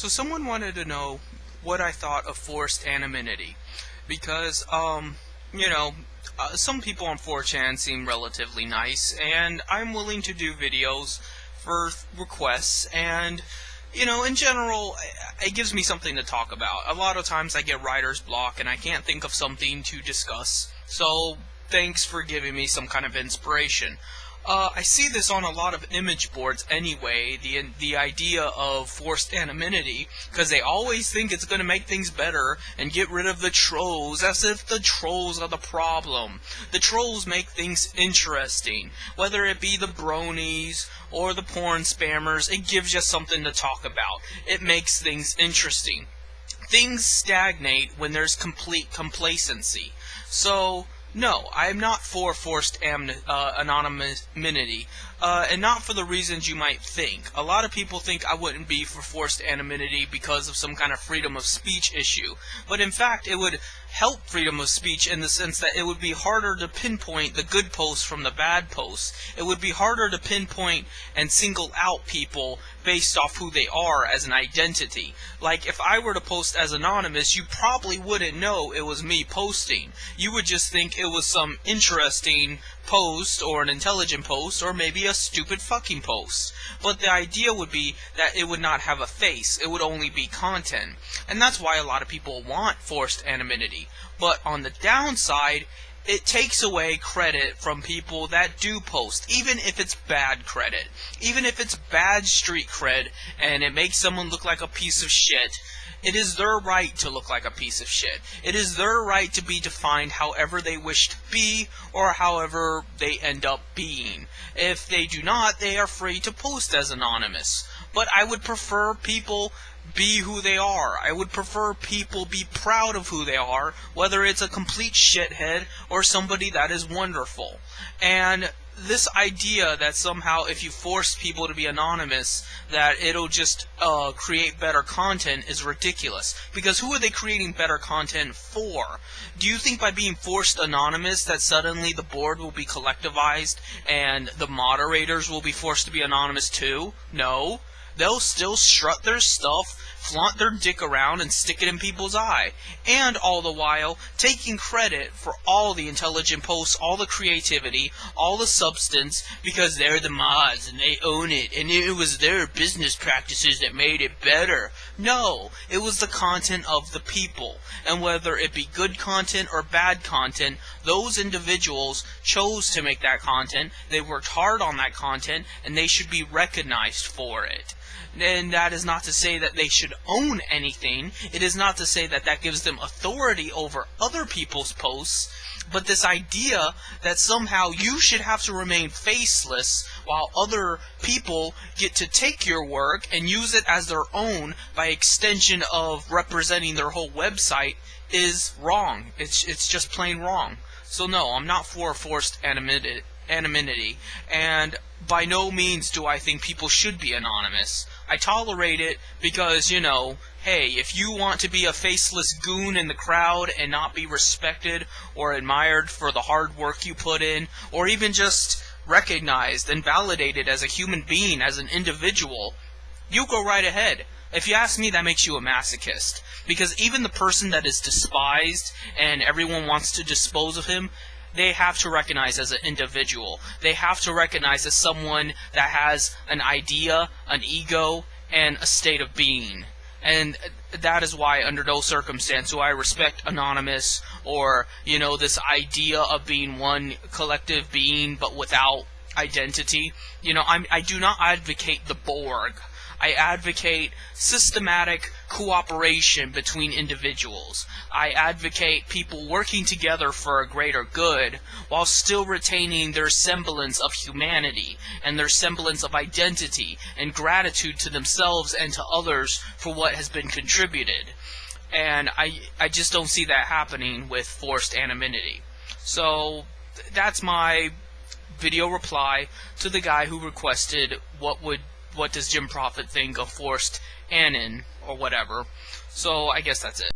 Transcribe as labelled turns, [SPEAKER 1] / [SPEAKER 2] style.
[SPEAKER 1] So someone wanted to know what I thought of forced anonymity, because, some people on 4chan seem relatively nice, and I'm willing to do videos for requests, and, in general, it gives me something to talk about. A lot of times I get writer's block, and I can't think of something to discuss, so thanks for giving me some kind of inspiration. I see this on a lot of image boards anyway, the idea of forced anonymity, because they always think it's going to make things better and get rid of the trolls, as if the trolls are the problem. The trolls make things interesting, whether it be the bronies or the porn spammers. It gives you something to talk about. It makes things interesting. Things stagnate when there's complete complacency. So, no, I'm not for forced anonymity, and not for the reasons you might think. A lot of people think I wouldn't be for forced anonymity because of some kind of freedom of speech issue, but in fact it would help freedom of speech in the sense that it would be harder to pinpoint the good posts from the bad posts. It would be harder to pinpoint and single out people based off who they are as an identity. Like, if I were to post as anonymous, you probably wouldn't know it was me posting. You would just think it was some interesting post, or an intelligent post, or maybe a stupid fucking post. But the idea would be that it would not have a face, it would only be content. And that's why a lot of people want forced anonymity. But on the downside, it takes away credit from people that do post, even if it's bad credit. Even if it's bad street cred, and it makes someone look like a piece of shit. It is their right to look like a piece of shit. It is their right to be defined however they wish to be, or however they end up being. If they do not, they are free to post as anonymous. But I would prefer people be who they are. I would prefer people be proud of who they are, whether it's a complete shithead or somebody that is wonderful. And this idea that somehow if you force people to be anonymous, that it'll just create better content is ridiculous. Because who are they creating better content for? Do you think by being forced anonymous that suddenly the board will be collectivized and the moderators will be forced to be anonymous too? No. They'll still strut their stuff, flaunt their dick around, and stick it in people's eye. And all the while, taking credit for all the intelligent posts, all the creativity, all the substance, because they're the mods and they own it, and it was their business practices that made it better. No, it was the content of the people. And whether it be good content or bad content, those individuals chose to make that content, they worked hard on that content, and they should be recognized for it. And that is not to say that they should own anything. It is not to say that that gives them authority over other people's posts. But this idea that somehow you should have to remain faceless while other people get to take your work and use it as their own by extension of representing their whole website is wrong. It's just plain wrong. So no, I'm not for forced anonymity, and by no means do I think people should be anonymous. I tolerate it because, hey, if you want to be a faceless goon in the crowd and not be respected or admired for the hard work you put in, or even just recognized and validated as a human being, as an individual, you go right ahead. If you ask me, that makes you a masochist. Because even the person that is despised and everyone wants to dispose of him, they have to recognize as an individual. They have to recognize as someone that has an idea, an ego, and a state of being. And that is why, under no circumstance, do I respect anonymous or, this idea of being one collective being but without identity. I do not advocate the Borg. I advocate systematic cooperation between individuals. I advocate people working together for a greater good while still retaining their semblance of humanity and their semblance of identity and gratitude to themselves and to others for what has been contributed. And I just don't see that happening with forced anonymity. So that's my video reply to the guy who requested what does Jim Prophet think of forced anon or whatever. So I guess that's it.